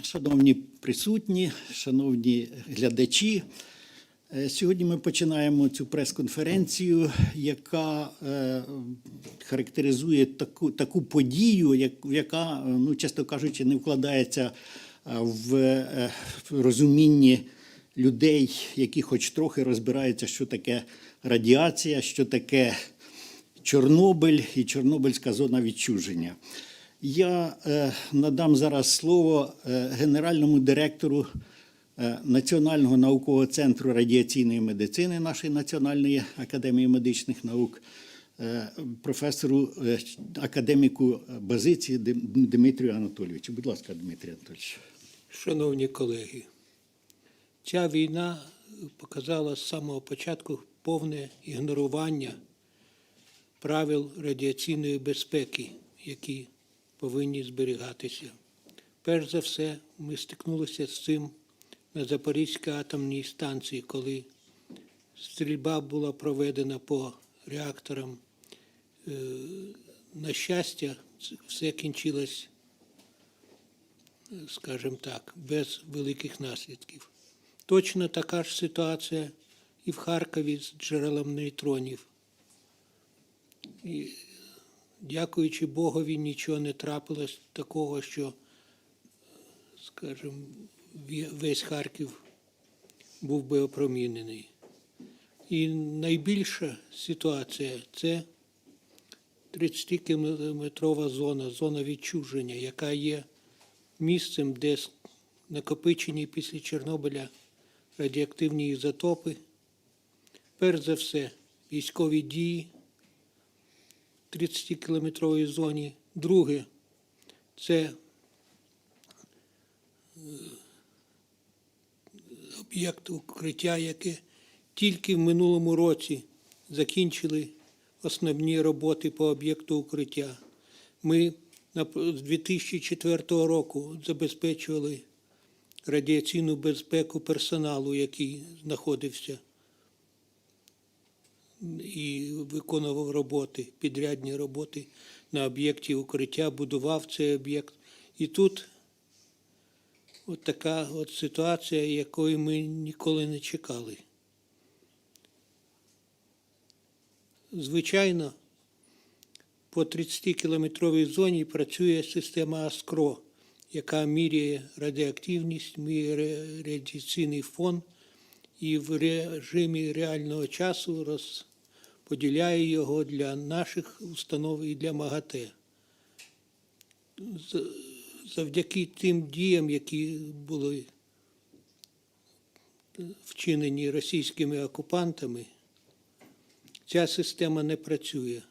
Шановні присутні, шановні глядачі, сьогодні ми починаємо цю прес-конференцію, яка характеризує таку подію, яка, чесно кажучи, не вкладається в розумінні людей, які хоч трохи розбираються, що таке радіація, що таке Чорнобиль і Чорнобильська зона відчуження. Я надам зараз слово генеральному директору Національного наукового центру радіаційної медицини нашої Національної академії медичних наук, професору академіку Базиці Дмитрію Анатолійовичу. Будь ласка, Дмитрій Анатолійович. Шановні колеги, ця війна показала з самого початку повне ігнорування правил радіаційної безпеки, які повинні зберігатися. Перш за все, ми стикнулися з цим на Запорізькій атомній станції, коли стрільба була проведена по реакторам. На щастя, все кінчилось, скажімо так, без великих наслідків. Точно така ж ситуація і в Харкові з джерелом нейтронів. І, дякуючи Богові, нічого не трапилось такого, що, скажімо, весь Харків був би опромінений. І найбільша ситуація – це 30-кілометрова зона відчуження, яка є місцем, де накопичені після Чорнобиля радіоактивні ізотопи. Перш за все, військові дії в 30-кілометровій зоні. Друге – це об'єкт укриття, яке тільки в минулому році закінчили основні роботи по об'єкту укриття. Ми з 2004 року забезпечували радіаційну безпеку персоналу, який знаходився і виконував роботи, підрядні роботи на об'єкті укриття, будував цей об'єкт. І тут от така от ситуація, якої ми ніколи не чекали. Звичайно, по 30-кілометровій зоні працює система АСКРО, яка міряє радіоактивність, міряє радіаційний фон і в режимі реального часу розподіляє його для наших установ і для МАГАТЕ. Завдяки тим діям, які були вчинені російськими окупантами, ця система не працює.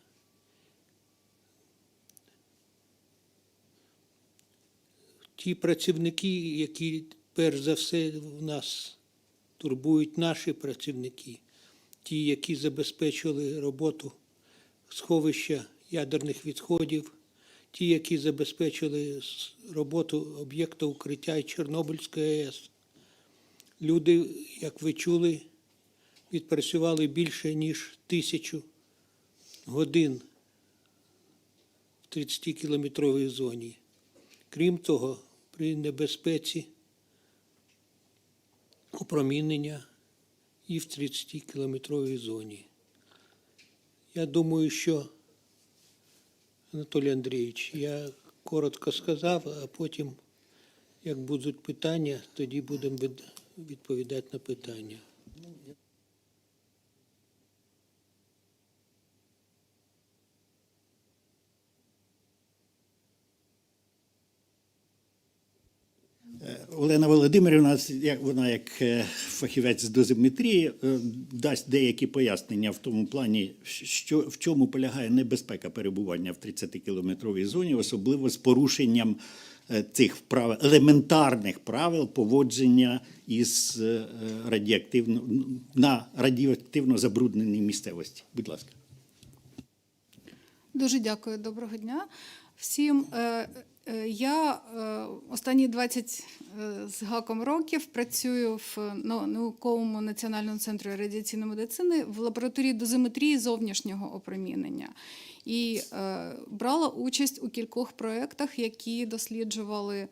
Ті працівники, які перш за все в нас турбують, наші працівники, ті, які забезпечували роботу сховища ядерних відходів, ті, які забезпечили роботу об'єкту укриття і Чорнобильської АЕС. Люди, як ви чули, відпрацювали більше, ніж 1000 годин в 30-кілометровій зоні. Крім того, при небезпеці опромінення і в 30-кілометровій зоні. Я думаю, що, Анатолій Андрійович, я коротко сказав, а потім, як будуть питання, тоді будемо відповідати на питання. Олена Володимирівна, вона як фахівець з дозиметрії, дасть деякі пояснення в тому плані, в чому полягає небезпека перебування в 30-кілометровій зоні, особливо з порушенням цих елементарних правил поводження із на радіоактивно забрудненій місцевості. Будь ласка. Дуже дякую. Доброго дня всім. Я останні 20 з гаком років працюю в науковому національному центрі радіаційної медицини в лабораторії дозиметрії зовнішнього опромінення. І брала участь у кількох проєктах, які досліджували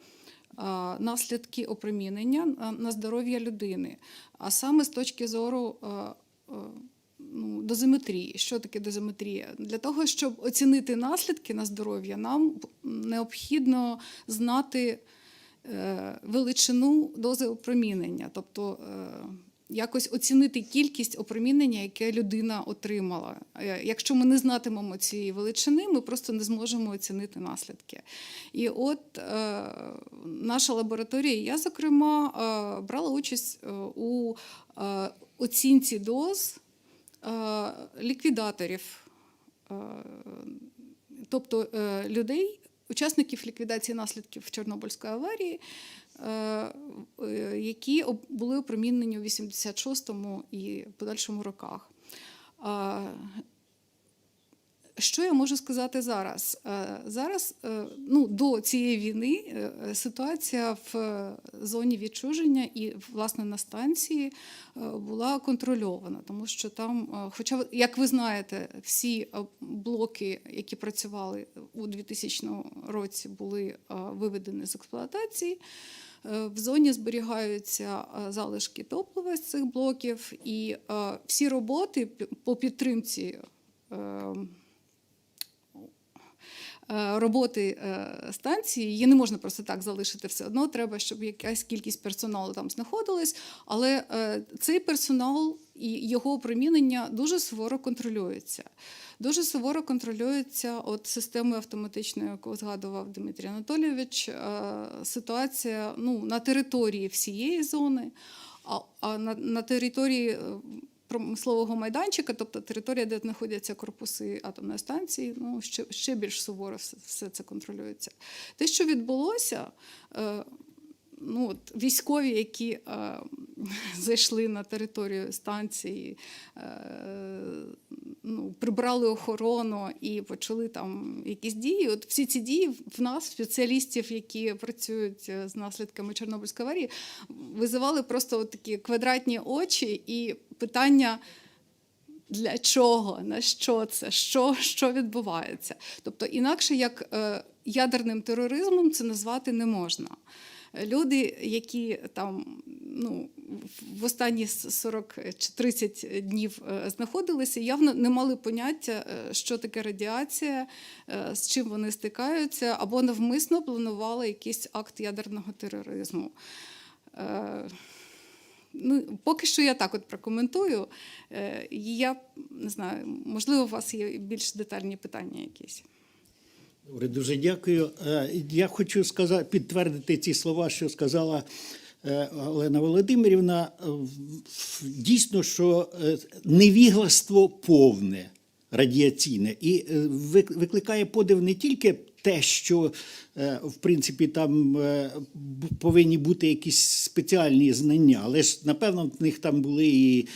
наслідки опромінення на здоров'я людини, а саме з точки зору дозиметрії. Що таке дозиметрія? Для того, щоб оцінити наслідки на здоров'я, нам необхідно знати величину дози опромінення, тобто якось оцінити кількість опромінення, яке людина отримала. Якщо ми не знатимемо цієї величини, ми просто не зможемо оцінити наслідки. І от наша лабораторія, я, зокрема, брала участь у оцінці доз ліквідаторів, тобто людей, учасників ліквідації наслідків Чорнобильської аварії, які були опромінені у 86-му і подальшому роках. Що я можу сказати зараз? Зараз, до цієї війни, ситуація в зоні відчуження і, власне, на станції була контрольована, тому що там, хоча, як ви знаєте, всі блоки, які працювали у 2000 році, були виведені з експлуатації, в зоні зберігаються залишки топлива з цих блоків, і всі роботи по підтримці роботи станції, її не можна просто так залишити все одно, треба, щоб якась кількість персоналу там знаходилась, але цей персонал і його опромінення дуже суворо контролюється. Дуже суворо контролюється от системою автоматичною, яку згадував Дмитрій Анатолійович, ситуація на території всієї зони, а на території промислового майданчика, тобто територія, де знаходяться корпуси атомної станції, ще більш суворо все це контролюється. Те, що відбулося, військові, які зайшли на територію станції, прибрали охорону і почали там якісь дії. От всі ці дії в нас, спеціалістів, які працюють з наслідками Чорнобильської аварії, визивали просто от такі квадратні очі і питання: для чого, на що це, що відбувається. Тобто інакше як ядерним тероризмом це назвати не можна. Люди, які там в останні 40 чи 30 днів знаходилися, явно не мали поняття, що таке радіація, з чим вони стикаються, або навмисно планували якийсь акт ядерного тероризму. Поки що я так от прокоментую. Я не знаю, можливо, у вас є більш детальні питання якісь. Добре, дуже дякую. Я хочу підтвердити ці слова, що сказала Олена Володимирівна. Дійсно, що невігластво повне, радіаційне. І викликає подив не тільки те, що, в принципі, там повинні бути якісь спеціальні знання, але ж, напевно, в них там були і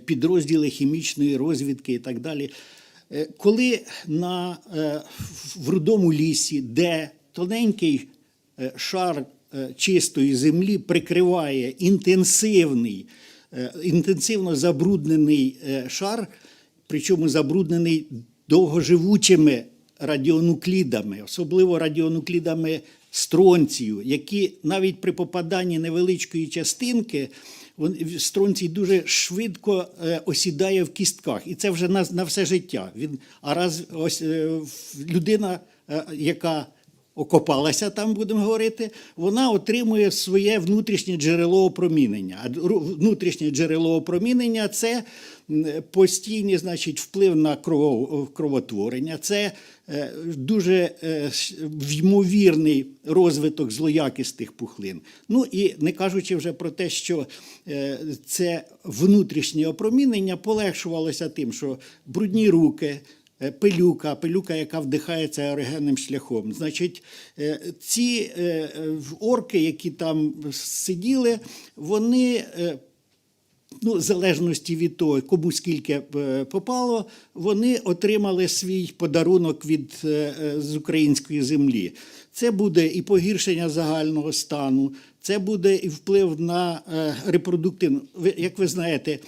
підрозділи хімічної розвідки і так далі. Коли в рудому лісі, де тоненький шар чистої землі прикриває інтенсивно забруднений шар, причому забруднений довгоживучими радіонуклідами, особливо радіонуклідами стронцію, які навіть при попаданні невеличкої частинки стронцій дуже швидко осідає в кістках. І це вже на все життя. А раз ось людина, яка окопалася там, будемо говорити, вона отримує своє внутрішнє джерело опромінення. А внутрішнє джерело опромінення – це постійний, значить, вплив на кровотворення, це дуже ймовірний розвиток злоякісних пухлин. І не кажучи вже про те, що це внутрішнє опромінення полегшувалося тим, що брудні руки, пилюка, яка вдихається аерогенним шляхом. Значить, ці орки, які там сиділи, вони, в залежності від того, кому скільки попало, вони отримали свій подарунок з української землі. Це буде і погіршення загального стану, це буде і вплив на репродуктивну. Як ви знаєте,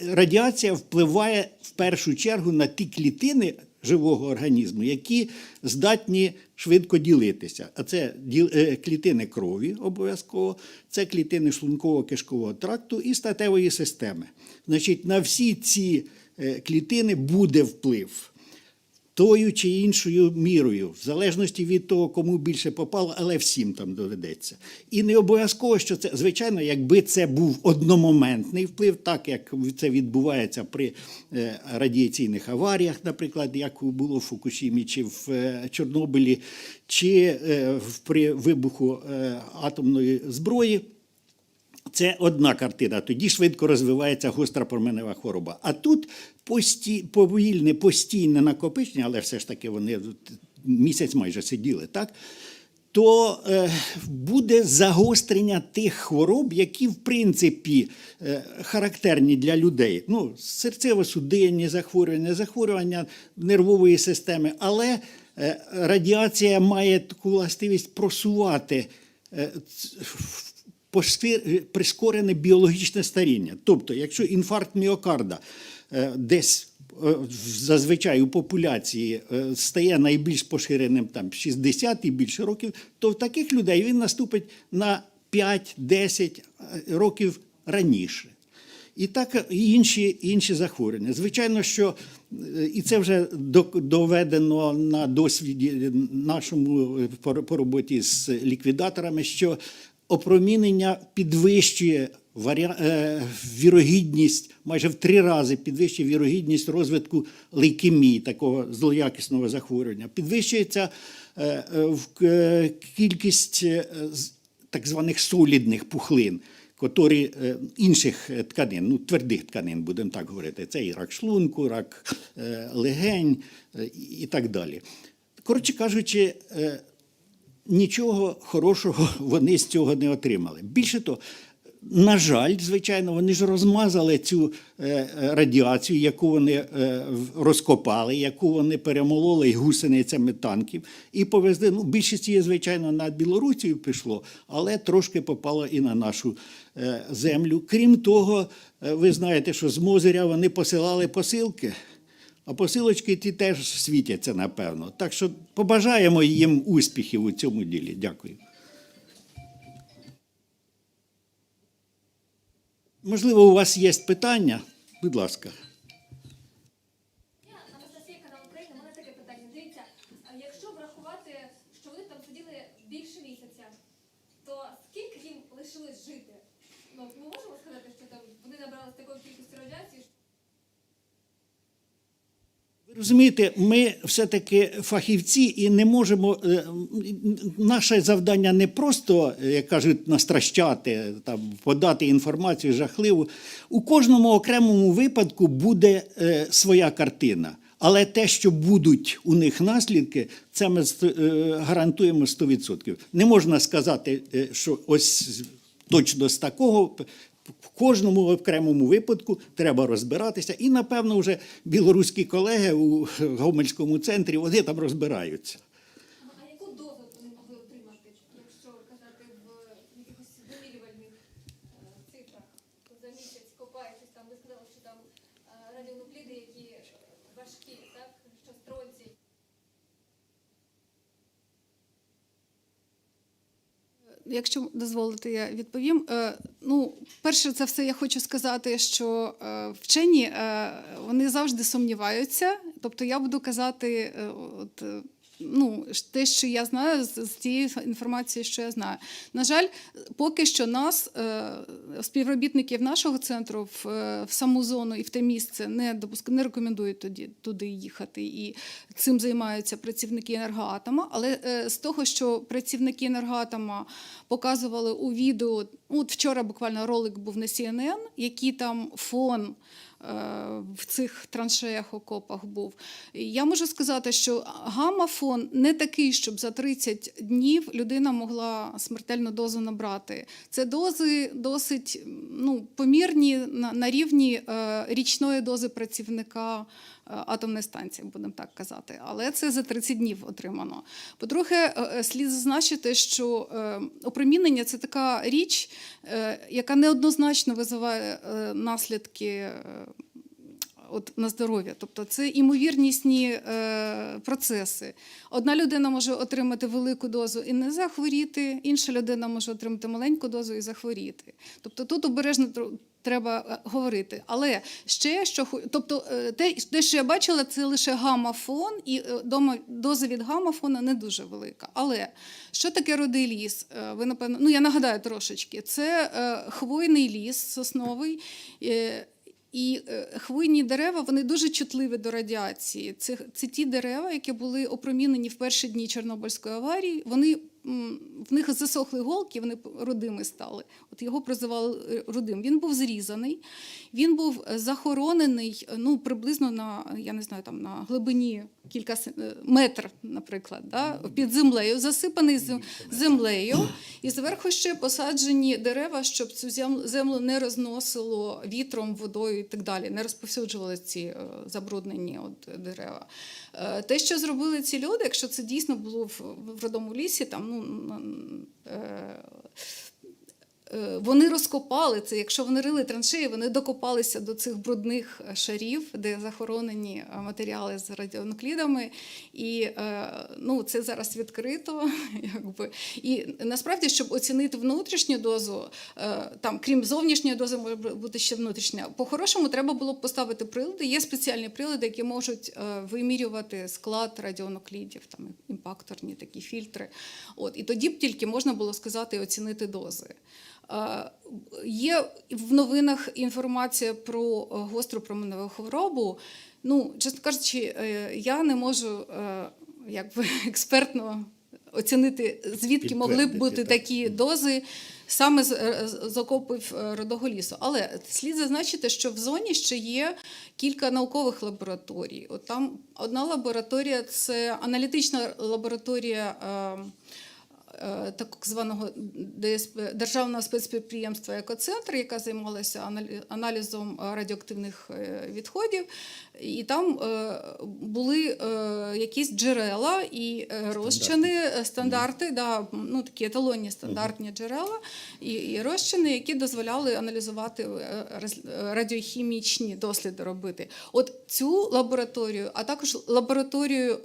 радіація впливає в першу чергу на ті клітини живого організму, які здатні швидко ділитися. А це клітини крові обов'язково, це клітини шлунково-кишкового тракту і статевої системи. Значить, на всі ці клітини буде вплив тою чи іншою мірою, в залежності від того, кому більше попало, але всім там доведеться. І не обов'язково, що це, звичайно, якби це був одномоментний вплив, так як це відбувається при радіаційних аваріях, наприклад, як було в Фукушімі чи в Чорнобилі, чи при вибуху атомної зброї, це одна картина, тоді швидко розвивається гостра променева хвороба. А тут повільне, постійне накопичення, але все ж таки вони місяць майже сиділи, так? То буде загострення тих хвороб, які, в принципі, характерні для людей. Ну, серцево-судинні захворювання, захворювання нервової системи. Але радіація має таку властивість просувати прискорене біологічне старіння. Тобто, якщо інфаркт міокарда десь зазвичай у популяції стає найбільш поширеним там 60 і більше років, то в таких людей він наступить на 5-10 років раніше. І так і інші захворювання. Звичайно, що і це вже доведено на досвіді нашому по роботі з ліквідаторами, що опромінення підвищує вірогідність, майже в 3 рази підвищує вірогідність розвитку лейкемії, такого злоякісного захворювання. Підвищується кількість так званих солідних пухлин, котрі інших тканин, ну, твердих тканин, будемо так говорити. Це і рак шлунку, рак легень і так далі. Коротше кажучи, нічого хорошого вони з цього не отримали. Більше того, на жаль, звичайно, вони ж розмазали цю радіацію, яку вони розкопали, яку вони перемололи гусеницями танків і повезли. Ну, більшість її, звичайно, на Білорусію пішло, але трошки попало і на нашу землю. Крім того, ви знаєте, що з Мозиря вони посилали посилки, а посилочки ті теж світяться, напевно. Так що побажаємо їм успіхів у цьому ділі. Дякую. Можливо, у вас є питання? Будь ласка. Я Анастасія, канал Україна. У мене таке питання. Дивіться, якщо врахувати, що вони там сиділи більше місяця, то скільки їм лишилось жити? Ну, ми можемо сказати, що там вони набрали такої кількості радіації? Ви розумієте, ми все-таки фахівці і не можемо, наше завдання не просто, як кажуть, настращати, там, подати інформацію жахливу. У кожному окремому випадку буде своя картина. Але те, що будуть у них наслідки, це ми гарантуємо 100%. Не можна сказати, що ось точно з такого. В кожному окремому випадку треба розбиратися. І, напевно, вже білоруські колеги у Гомельському центрі, вони там розбираються. А яку дозу вони могли отримати, якщо казати в якихось вимірювальних цифрах? За місяць копаючись, там ви сказали, що там радіонукліди, які важкі, так? Що стронцій. Якщо дозволите, я відповім. Ну, перше за все, я хочу сказати, що вчені, вони завжди сумніваються. Тобто я буду казати ну, те, що я знаю, з тієї інформації, що я знаю. На жаль, поки що нас, співробітників нашого центру, в саму зону і в те місце не рекомендують туди їхати. І цим займаються працівники енергоатома. Але з того, що працівники енергоатома показували у відео, от вчора буквально ролик був на CNN, який там фон в цих траншеях, окопах був. Я можу сказати, що гамма-фон не такий, щоб за 30 днів людина могла смертельну дозу набрати. Це дози досить помірні на рівні річної дози працівника атомної станції, будемо так казати. Але це за 30 днів отримано. По-друге, слід зазначити, що опромінення – це така річ, яка неоднозначно визиває наслідки на здоров'я. Тобто це імовірнісні процеси. Одна людина може отримати велику дозу і не захворіти, інша людина може отримати маленьку дозу і захворіти. Тобто тут обережно треба говорити. Але ще, тобто те, що я бачила, це лише гамма-фон, і доза від гамма-фона не дуже велика. Але що таке рудий ліс? Ви, напевно, я нагадаю трошечки. Це хвойний ліс сосновий, і хвойні дерева, вони дуже чутливі до радіації. Це ті дерева, які були опромінені в перші дні Чорнобильської аварії. В них засохли голки, вони рудими стали. От його прозивали рудим. Він був зрізаний, він був захоронений приблизно на глибині кілька метр, наприклад, під землею, засипаний землею, і зверху ще посаджені дерева, щоб цю землю не розносило вітром, водою і так далі, не розповсюджували ці забруднені дерева. Те, що зробили ці люди, якщо це дійсно було в родому лісі, вони розкопали це, якщо вони рили траншеї, вони докопалися до цих брудних шарів, де захоронені матеріали з радіонуклідами, і це зараз відкрито. І насправді, щоб оцінити внутрішню дозу, крім зовнішньої дози, може бути ще внутрішня, по-хорошому треба було б поставити прилади, є спеціальні прилади, які можуть вимірювати склад радіонуклідів, імпакторні такі фільтри. І тоді б тільки можна було сказати і оцінити дози. Є в новинах інформація про гостру променеву хворобу. Чесно кажучи, я не можу експертно оцінити, звідки могли б бути такі дози саме з окопів Рудого лісу. Але слід зазначити, що в зоні ще є кілька наукових лабораторій. Там одна лабораторія – це аналітична лабораторія так званого державного спецпідприємства «Екоцентр», яка займалася аналізом радіоактивних відходів. І там були якісь джерела і розчини, стандарти, такі еталонні стандартні джерела і розчини, які дозволяли аналізувати радіохімічні досліди робити. От цю лабораторію, а також лабораторію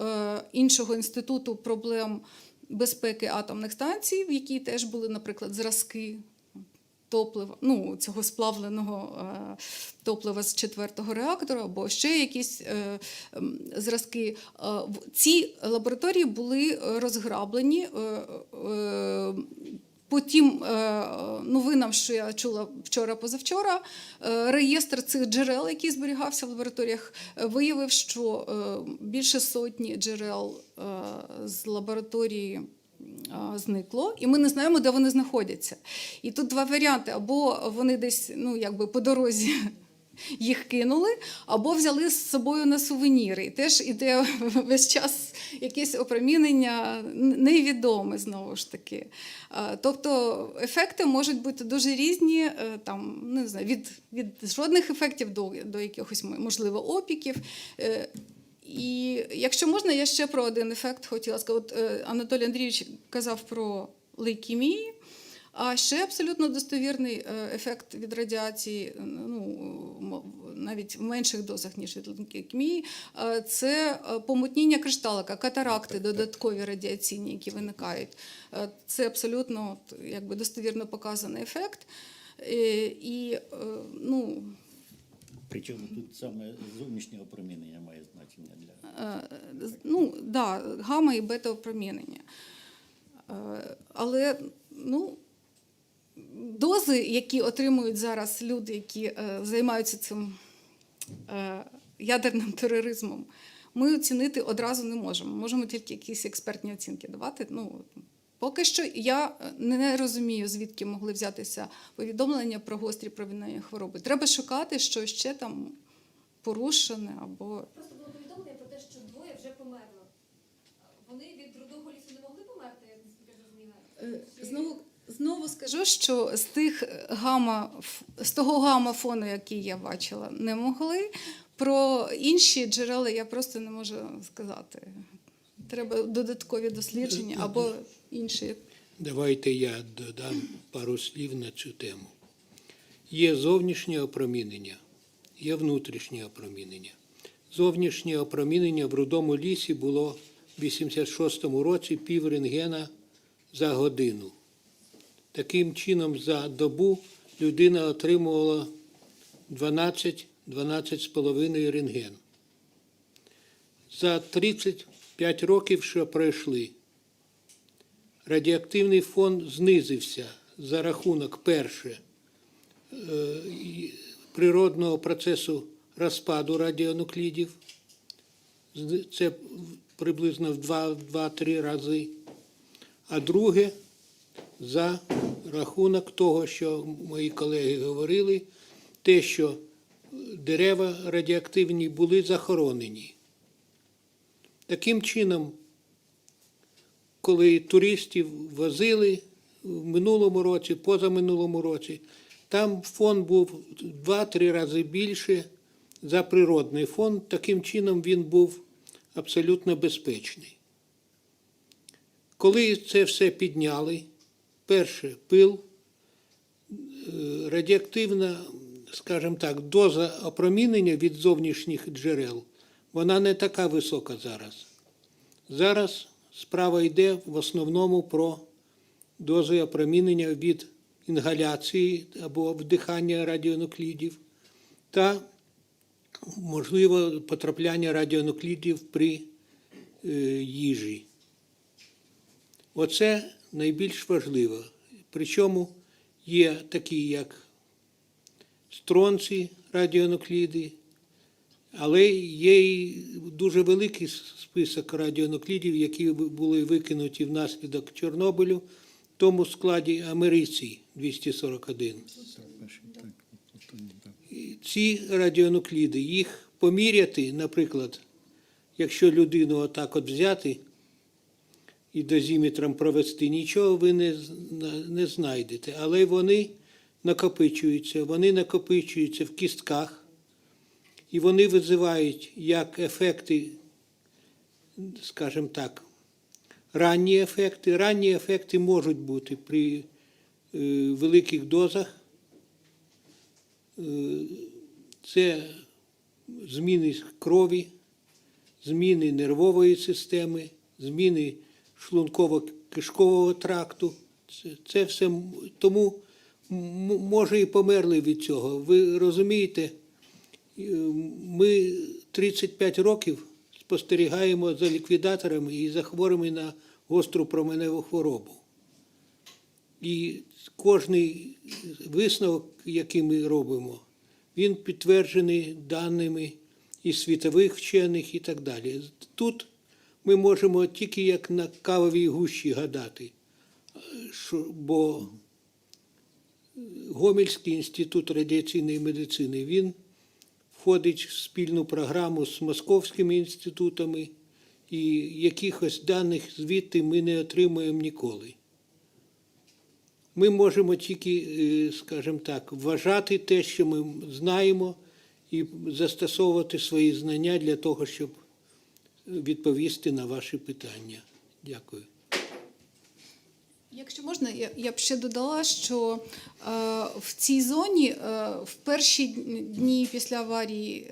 іншого інституту проблем безпеки атомних станцій, в якій теж були, наприклад, зразки топлива, цього сплавленого топлива з 4-го реактора, або ще якісь зразки. Ці лабораторії були розграблені. По тим новинам, що я чула вчора-позавчора, реєстр цих джерел, який зберігався в лабораторіях, виявив, що більше сотні джерел з лабораторії зникло, і ми не знаємо, де вони знаходяться. І тут два варіанти. Або вони десь по дорозі їх кинули, або взяли з собою на сувеніри. І теж іде весь час якесь опромінення невідоме, знову ж таки. Тобто ефекти можуть бути дуже різні, від жодних ефектів до якихось, можливо, опіків. І якщо можна, я ще про один ефект хотіла сказати. Анатолій Андрійович казав про лейкемії, а ще абсолютно достовірний ефект від радіації, навіть в менших дозах, ніж від лейкемії, це помутніння кришталика, катаракти додаткові радіаційні, які виникають. Це абсолютно достовірно показаний ефект. Причому тут саме зовнішнє опромінення має значення для... гамма і бета-опромінення. Але, дози, які отримують зараз люди, які займаються цим ядерним тероризмом, ми оцінити одразу не можемо. Можемо тільки якісь експертні оцінки давати. Поки що я не розумію, звідки могли взятися повідомлення про гострі променеві хвороби. Треба шукати, що ще там порушене або... Просто було повідомлення про те, що двоє вже померли. Вони від Рудого лісу не могли померти, як наскільки зрозуміла? Знову скажу, що з того гамма-фону, який я бачила, не могли. про інші джерела я просто не можу сказати. Треба додаткові дослідження або інші. Давайте я додам пару слів на цю тему. Є зовнішнє опромінення, є внутрішнє опромінення. Зовнішнє опромінення в Рудому лісі було в 86-му році пів рентгена за годину. Таким чином, за добу людина отримувала 12-12,5 рентген. За 35 років, що пройшли, радіоактивний фон знизився за рахунок, перше, природного процесу розпаду радіонуклідів, це приблизно в 2-3 рази, а друге, за рахунок того, що мої колеги говорили, те, що дерева радіоактивні були захоронені. Таким чином, коли туристів возили в минулому році, позаминулому році, там фон був 2-3 рази більше за природний фон, таким чином він був абсолютно безпечний. Коли це все підняли, перше, пил, радіоактивна, скажімо так, доза опромінення від зовнішніх джерел, вона не така висока зараз. Зараз справа йде в основному про дози опромінення від інгаляції або вдихання радіонуклідів та, можливо, потрапляння радіонуклідів при їжі. Оце найбільш важливо. Причому є такі, як стронці радіонукліди, але є і дуже великий список радіонуклідів, які були викинуті внаслідок Чорнобилю, в тому складі америцій 241. Ці радіонукліди, їх поміряти, наприклад, якщо людину отак от взяти і дозиметром провести, нічого ви не знайдете, але вони накопичуються в кістках, і вони визивають як ефекти, скажімо так, ранні ефекти. Ранні ефекти можуть бути при великих дозах. Це зміни крові, зміни нервової системи, зміни шлунково-кишкового тракту. Це все, тому може і померли від цього. Ви розумієте, ми 35 років спостерігаємо за ліквідаторами і за хворими на гостру променеву хворобу. І кожний висновок, який ми робимо, він підтверджений даними і світових вчених і так далі. Тут ми можемо тільки як на кавовій гущі гадати, бо Гомельський інститут радіаційної медицини, він входить в спільну програму з московськими інститутами, і якихось даних звідти ми не отримуємо ніколи. Ми можемо тільки, скажімо так, вважати те, що ми знаємо, і застосовувати свої знання для того, щоб відповісти на ваші питання. Дякую. Якщо можна, я б ще додала, що в цій зоні в перші дні після аварії,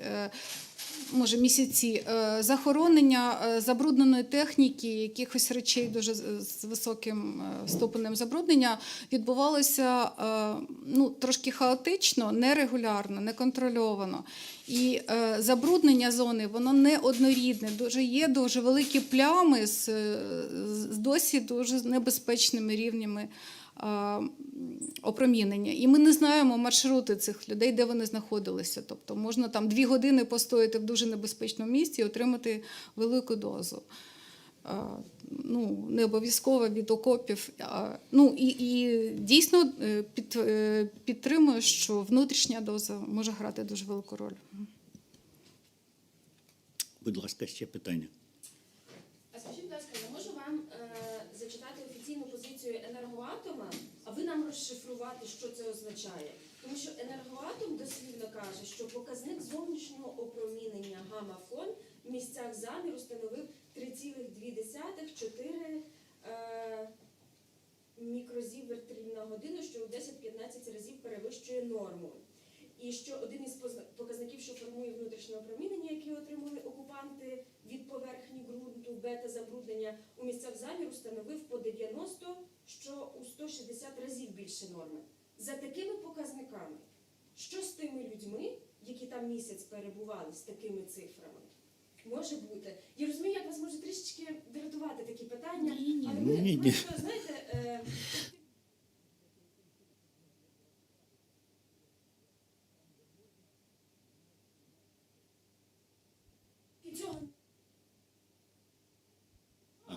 може місяці, захоронення забрудненої техніки, якихось речей дуже з високим ступенем забруднення відбувалося трошки хаотично, нерегулярно, неконтрольовано. І забруднення зони, воно не однорідне, є дуже великі плями з досі дуже небезпечними рівнями опромінення. І ми не знаємо маршрути цих людей, де вони знаходилися. Тобто можна там 2 години постояти в дуже небезпечному місці і отримати велику дозу. Не обов'язково від окопів. І дійсно підтримую, що внутрішня доза може грати дуже велику роль. Будь ласка, ще питання. А скажіть, будь ласка, я можу вам зачитати офіційну позицію Енергоатома, а ви нам розшифрувати, що це означає? Тому що енергоатом дослівно каже, що показник зовнішнього опромінення гамма-фон в місцях заміру становив 3,2-4 мікрозівертрів на годину, що у 10-15 разів перевищує норму. І що один із показників, що формує внутрішнє опромінення, які отримали окупанти від поверхні ґрунту, бета-забруднення у місцях заміру становив по 90, що у 160 разів більше норми. За такими показниками, що з тими людьми, які там місяць перебували з такими цифрами, може бути? Я розумію, як вас може трішечки дратувати такі питання, але ви просто, знаєте, і цього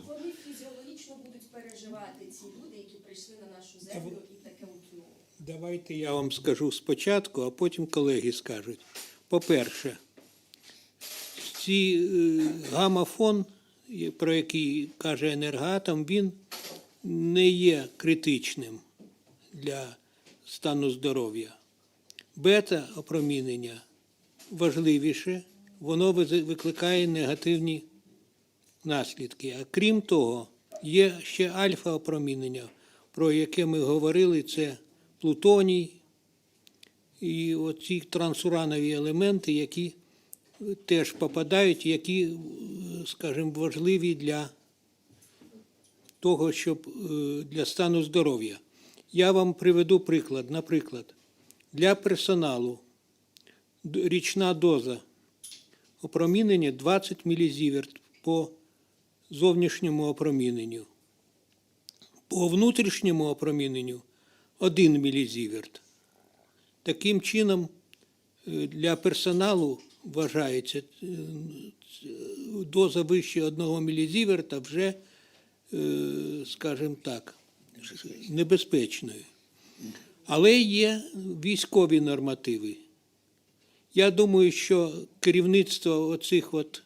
вони фізіологічно будуть переживати, ці люди, які прийшли на нашу землю і таке утнули. Давайте я вам скажу спочатку, а потім колеги скажуть. По-перше, гамма-фон, про який каже енергоатом, він не є критичним для стану здоров'я. Бета-опромінення важливіше, воно викликає негативні наслідки. А крім того, є ще альфа-опромінення, про яке ми говорили, це плутоній і оці трансуранові елементи, які теж попадають, які, скажімо, важливі для того, щоб для стану здоров'я. Я вам приведу приклад. Наприклад, для персоналу річна доза опромінення 20 мілізіверт по зовнішньому опроміненню. По внутрішньому опроміненню 1 мілізіверт. Таким чином, для персоналу вважається доза вище 1 мілізіверта вже, скажімо так, небезпечною. Але є військові нормативи. Я думаю, що керівництво оцих от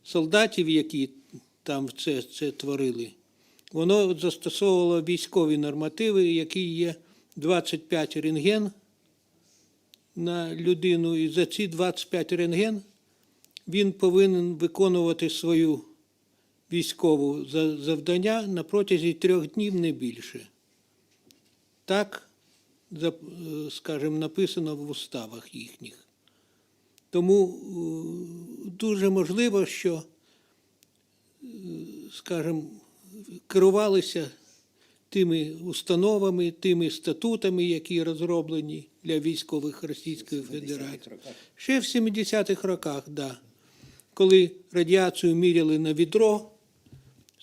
солдатів, які там це творили, воно застосовувало військові нормативи, які є 25 рентген на людину, і за ці 25 рентген він повинен виконувати свою військову завдання на протязі 3 днів, не більше. Так, скажімо, написано в уставах їхніх. Тому дуже можливо, що, скажімо, керувалися тими установами, тими статутами, які розроблені для військових Російської Федерації. Ще в 70-х роках, да, коли радіацію міряли на відро,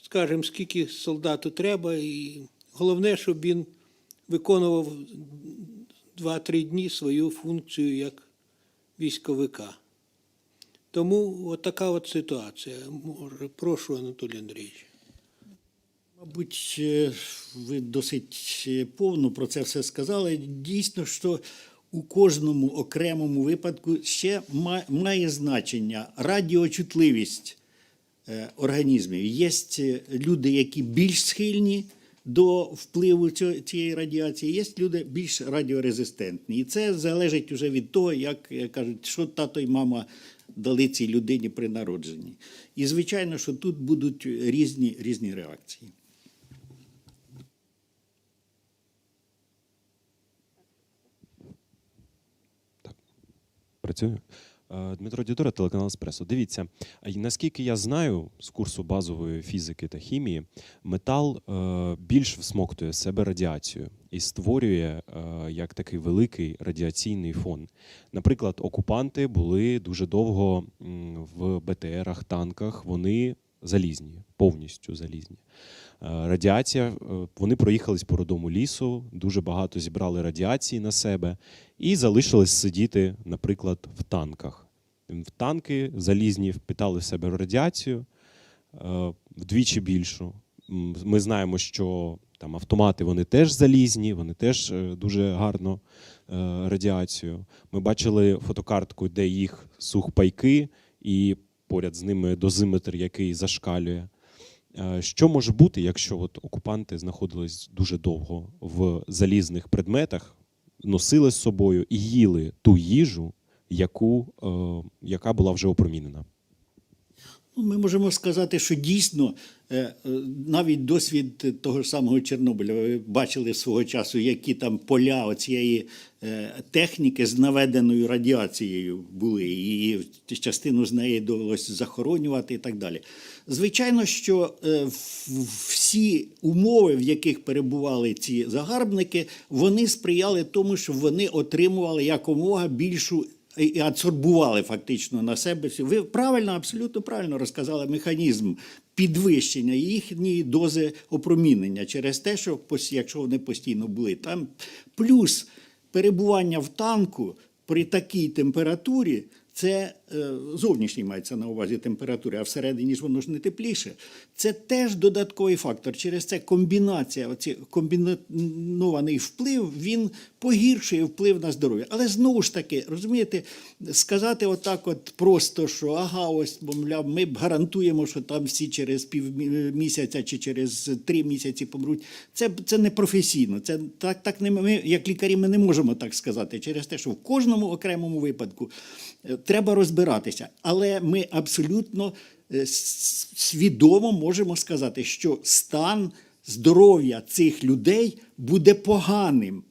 скажімо, скільки солдату треба, і головне, щоб він виконував 2-3 дні свою функцію як військовика. Тому от така от ситуація. Прошу, Анатолій Андрійович. Мабуть, ви досить повно про це все сказали. Дійсно, що у кожному окремому випадку ще має значення радіочутливість організмів. Є люди, які більш схильні до впливу цієї радіації, є люди більш радіорезистентні. І це залежить вже від того, як кажуть, що тато і мама дали цій людині при народженні. І, звичайно, що тут будуть різні реакції. Працює. Дмитро Дідура, телеканал «Еспресо». Дивіться, наскільки я знаю з курсу базової фізики та хімії, метал більш всмоктує в себе радіацію і створює як такий великий радіаційний фон. Наприклад, окупанти були дуже довго в БТРах, танках, вони залізні, повністю залізні. Радіація, вони проїхались по родому лісу, дуже багато зібрали радіації на себе і залишились сидіти, наприклад, в танках. В танки залізні впитали в себе радіацію вдвічі більшу. Ми знаємо, що там автомати вони теж залізні, вони теж дуже гарно радіацію. Ми бачили фотокартку, де їх сухпайки і поряд з ними дозиметр, який зашкалює. Що може бути, якщо от окупанти знаходились дуже довго в залізних предметах, носили з собою і їли ту їжу, яка була вже опромінена. Ну, ми можемо сказати, що дійсно навіть досвід того ж самого Чорнобиля, ви бачили свого часу, які там поля оцієї техніки з наведеною радіацією були, і частину з неї довелося захоронювати і так далі. Звичайно, що всі умови, в яких перебували ці загарбники, вони сприяли тому, щоб вони отримували якомога більшу і адсорбували фактично на себе. Ви правильно, абсолютно правильно розказали механізм підвищення їхньої дози опромінення через те, що якщо вони постійно були там, плюс перебування в танку при такій температурі, це зовнішній мається на увазі температури, а всередині ж воно ж не тепліше. Це теж додатковий фактор. Через це комбінація, комбінований вплив, він погіршує вплив на здоров'я. Але знову ж таки, розумієте, сказати отак от просто, що ага, ось, мовляв, ми гарантуємо, що там всі через півмісяця чи через 3 місяці помруть, це не професійно. Це так не ми, як лікарі, ми не можемо так сказати, через те, що в кожному окремому випадку треба розбиратися. Але ми абсолютно свідомо можемо сказати, що стан здоров'я цих людей буде поганим.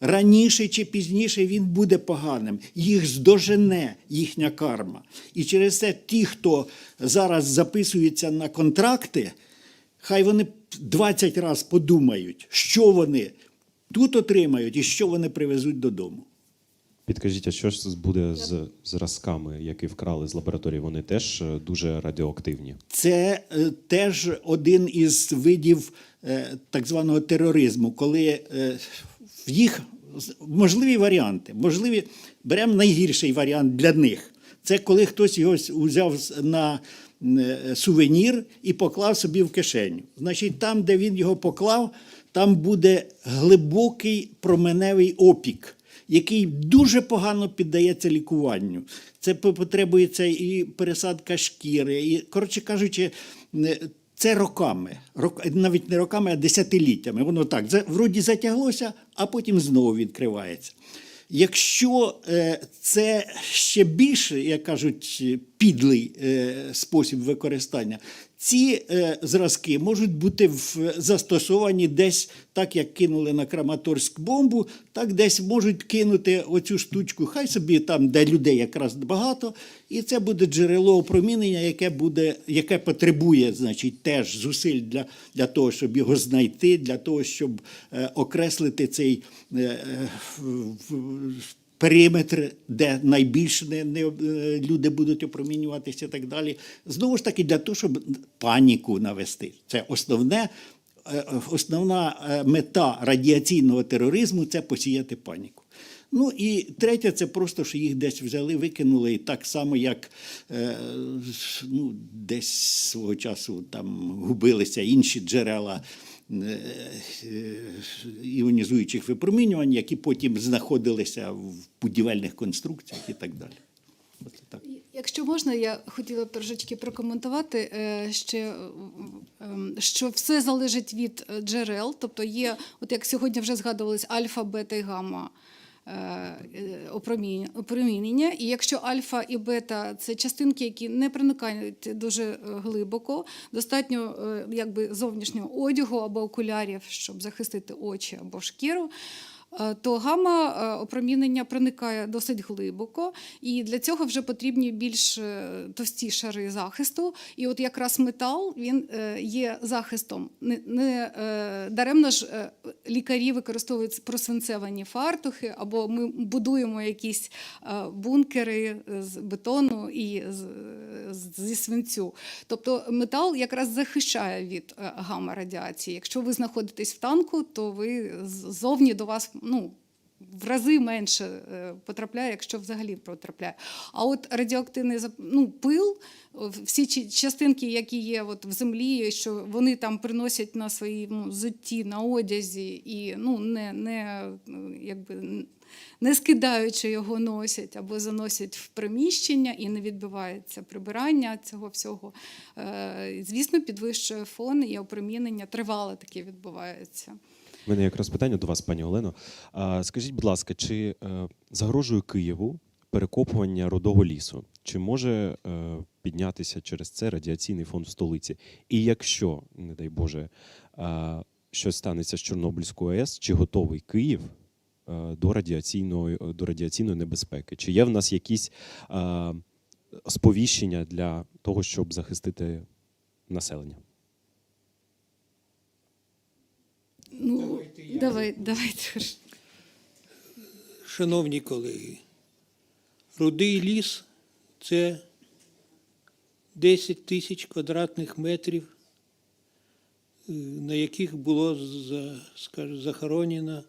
Раніше чи пізніше він буде поганим. Їх здожене їхня карма. І через це ті, хто зараз записуються на контракти, хай вони 20 разів подумають, що вони тут отримають і що вони привезуть додому. Підкажіть, а що ж буде з зразками, які вкрали з лабораторії? Вони теж дуже радіоактивні? Це теж один із видів так званого тероризму, коли в їх можливі варіанти, беремо найгірший варіант для них. Це коли хтось його взяв на сувенір і поклав собі в кишеню. Значить, там, де він його поклав, там буде глибокий променевий опік, який дуже погано піддається лікуванню. Це потребується і пересадка шкіри, і, коротше кажучи, це роками, навіть не роками, а десятиліттями. Воно так, вроді затяглося, а потім знову відкривається. Якщо це ще більше, як кажуть, підлий спосіб використання, ці зразки можуть бути застосовані десь, так як кинули на Краматорськ бомбу, так десь можуть кинути оцю штучку, хай собі там, де людей якраз багато, і це буде джерело опромінення, яке потребує, значить, теж зусиль для того, щоб його знайти, для того, щоб окреслити цей периметр, де найбільше люди будуть опромінюватися і так далі. Знову ж таки, для того, щоб паніку навести. Це основна мета радіаційного тероризму – це посіяти паніку. Ну і третє, це просто, що їх десь взяли, викинули, і так само, як десь свого часу там губилися інші джерела іонізуючих випромінювань, які потім знаходилися в будівельних конструкціях і так далі. Ось так. Якщо можна, я хотіла б трошечки прокоментувати ще, що все залежить від джерел, тобто є, от як сьогодні вже згадувалось, альфа, бета і гамма опромінення. І якщо альфа і бета – це частинки, які не проникають дуже глибоко, достатньо зовнішнього одягу або окулярів, щоб захистити очі або шкіру, то гамма опромінення проникає досить глибоко, і для цього вже потрібні більш товсті шари захисту. І от якраз метал, він є захистом. Не даремно ж лікарі використовують просвинцевані фартухи, або ми будуємо якісь бункери з бетону і зі свинцю. Тобто метал якраз захищає від гамма-радіації. Якщо ви знаходитесь в танку, то ви ззовні до вас в рази менше потрапляє, якщо взагалі потрапляє. А от радіоактивний пил, всі частинки, які є в землі, що вони там приносять на своєму взутті, на одязі і не скидаючи його носять або заносять в приміщення і не відбувається прибирання цього всього. Звісно, підвищує фон і опромінення тривало таке відбувається. У мене якраз питання до вас, пані Олено. Скажіть, будь ласка, чи загрожує Києву перекопування рудого лісу? Чи може піднятися через це радіаційний фон в столиці? І якщо, не дай Боже, щось станеться з Чорнобильською АЕС, чи готовий Київ до радіаційної небезпеки? Чи є в нас якісь сповіщення для того, щоб захистити населення? Ну, давайте. Шановні колеги, рудий ліс – це 10 тисяч квадратних метрів, на яких було захоронено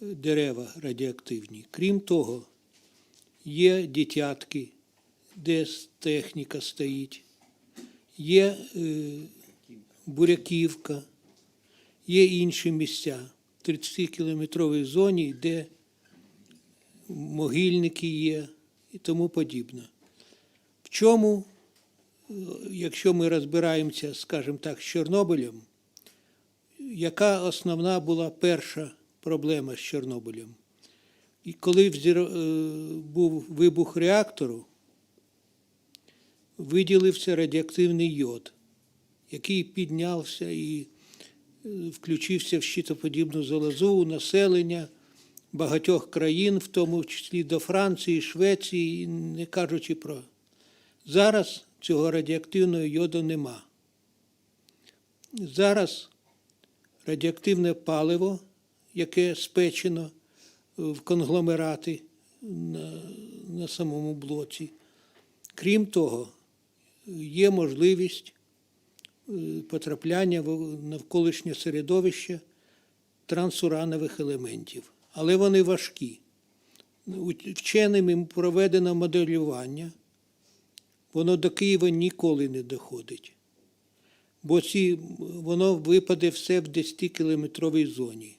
дерева радіоактивні. Крім того, є дитятки, де техніка стоїть, є Буряківка, є інші місця в 30-кілометровій зоні, де могильники є і тому подібне. В чому, якщо ми розбираємося, скажімо так, з Чорнобилем, яка основна була перша проблема з Чорнобилем? І коли був вибух реактору, виділився радіоактивний йод, який піднявся і включився в щитоподібну залозу у населення багатьох країн, в тому числі до Франції, Швеції, не кажучи про. Зараз цього радіоактивного йоду нема. Зараз радіоактивне паливо, яке спечено в конгломерати на самому блоці. Крім того, є можливість потрапляння в навколишнє середовище трансуранових елементів. Але вони важкі. Вченими проведено моделювання, воно до Києва ніколи не доходить. Бо воно випаде все в 10-кілометровій зоні.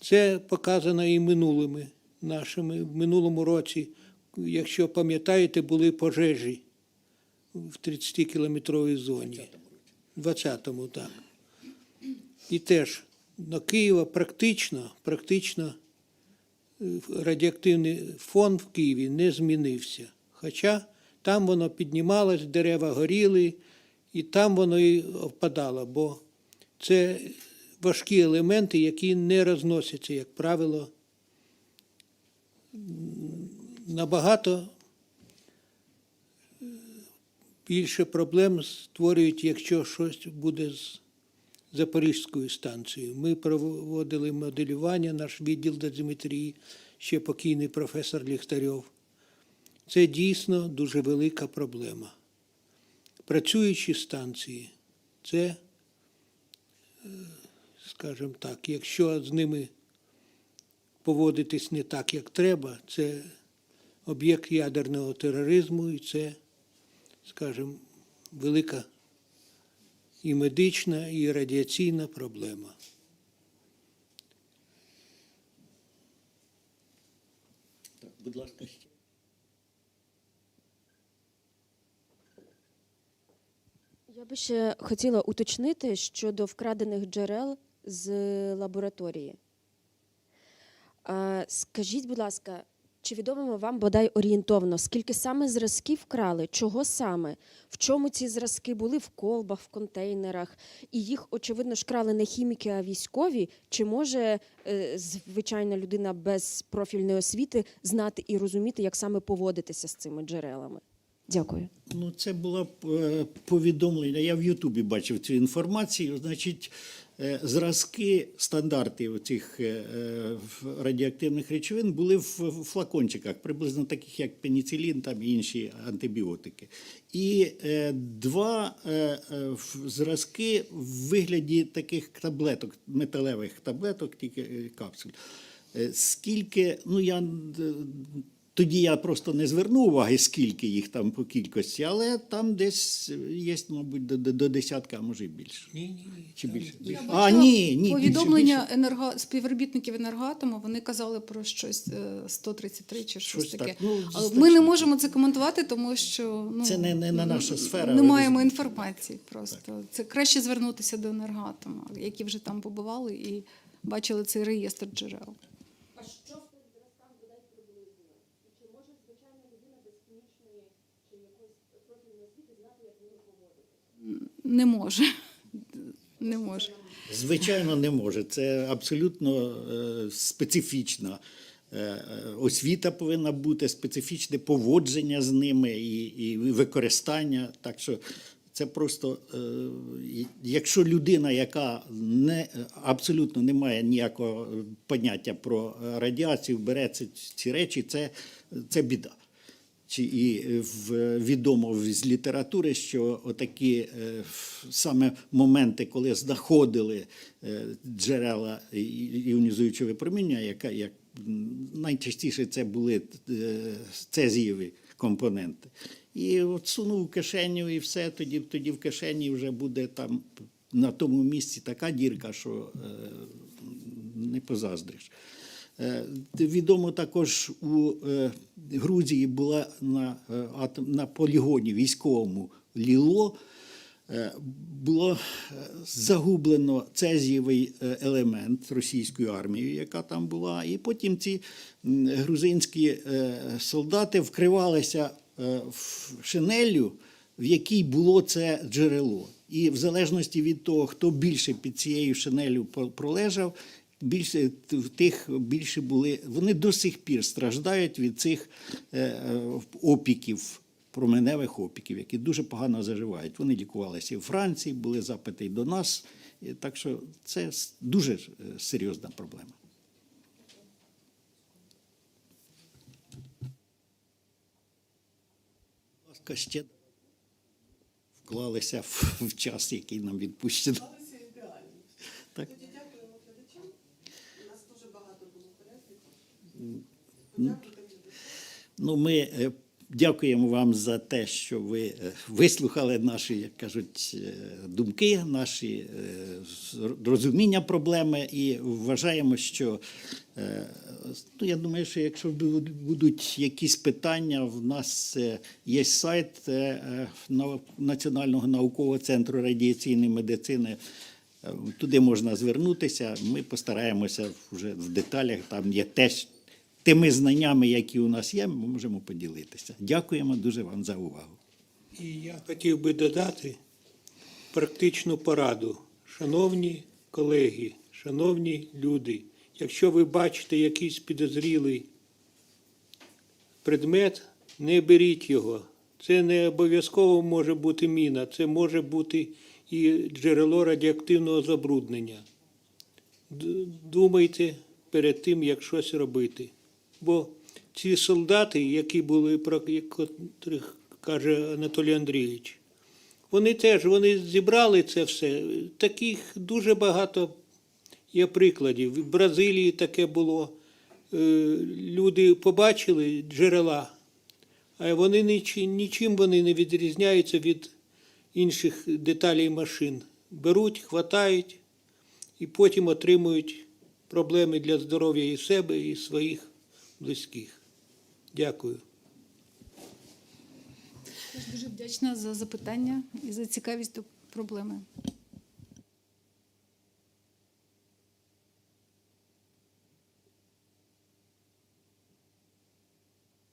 Це показано і минулими нашими. В минулому році, якщо пам'ятаєте, були пожежі в 30-кілометровій зоні. В 20-му, так. І теж до Києва практично радіоактивний фон в Києві не змінився. Хоча там воно піднімалось, дерева горіли, і там воно і впадало, бо це важкі елементи, які не розносяться, як правило, набагато більше проблем створюють, якщо щось буде з Запорізькою станцією. Ми проводили моделювання, наш відділ дозиметрії, ще покійний професор Ліхтарьов. Це дійсно дуже велика проблема. Працюючі станції – це, скажімо так, якщо з ними поводитись не так, як треба, це об'єкт ядерного тероризму і це, скажімо, велика і медична, і радіаційна проблема. Так, будь ласка. Я би ще хотіла уточнити щодо вкрадених джерел з лабораторії. Скажіть, будь ласка, чи відомо вам бодай орієнтовно, скільки саме зразків вкрали, чого саме, в чому ці зразки були, в колбах, в контейнерах, і їх, очевидно ж, крали не хіміки, а військові, чи може звичайна людина без профільної освіти знати і розуміти, як саме поводитися з цими джерелами? Дякую. Ну, це було повідомлення. Я в Ютубі бачив цю інформацію. Значить, зразки, стандарти цих радіоактивних речовин були в флакончиках, приблизно таких, як пеніцилін, там і інші антибіотики. І два зразки в вигляді таких таблеток, металевих таблеток, тільки капсуль. Скільки, ну я Тоді я просто не звернув уваги, скільки їх там по кількості, але там десь є, мабуть, до десятка, а може й більше. Ні. Чи більше? Я А, бачила ні, повідомлення співробітників енергоатому, вони казали про щось 133 чи щось Щось таке. так. Ну, Але значно. ми не можемо це коментувати, тому що Це не наша сфера, Не ви маємо розумієте. інформації просто. Це краще звернутися до енергоатому, які вже там побували і бачили цей реєстр джерел. А що в тих зразках бодай приблизно? І чи може звичайна людина без хімічної чи якоїсь профільної освіти знати, як ними поводитися? Не може. Не може. Звичайно, не може. Це абсолютно специфічна освіта повинна бути, специфічне поводження з ними і використання. Так що це просто, якщо людина, яка абсолютно не має ніякого поняття про радіацію, бере ці речі, це біда. І відомо з літератури, що отакі саме моменти, коли знаходили джерела іонізуючого випромінення, як найчастіше це були цезієві компоненти. І от сунув в кишеню і все, тоді в кишені вже буде там на тому місці така дірка, що не позаздриш. Відомо також у Грузії була на полігоні військовому Ліло було загублено цезієвий елемент російською армією, яка там була, і потім ці грузинські солдати вкривалися шинеллю, в якій було це джерело. І в залежності від того, хто більше під цією шинеллю пролежав, більше були. Вони до сих пір страждають від цих опіків, променевих опіків, які дуже погано заживають. Вони лікувалися і в Франції, були запити і до нас. Так що це дуже серйозна проблема. Будь ласка, ще вклалися в час, який нам відпущено. Сталося ідеально. Так. Тоді дякуємо глядачам. У нас дуже багато було переглядів. Подякуйте глядачам. Ми дякуємо вам за те, що ви вислухали наші, як кажуть, думки, наші розуміння проблеми, і вважаємо, що, я думаю, що якщо будуть якісь питання, в нас є сайт Національного наукового центру радіаційної медицини, туди можна звернутися, ми постараємося вже в деталях, там є теж тими знаннями, які у нас є, ми можемо поділитися. Дякуємо дуже вам за увагу. І я хотів би додати практичну пораду. Шановні колеги, шановні люди, якщо ви бачите якийсь підозрілий предмет, не беріть його. Це не обов'язково може бути міна, це може бути і джерело радіоактивного забруднення. Думайте перед тим, як щось робити. Бо ці солдати, які були, про яких каже Анатолій Андрійович, вони зібрали це все. Таких дуже багато є прикладів. В Бразилії таке було. Люди побачили джерела, а вони нічим вони не відрізняються від інших деталей машин. Беруть, хватають і потім отримують проблеми для здоров'я і себе, і своїх близьких. Дякую. Дуже вдячна за запитання і за цікавість до проблеми.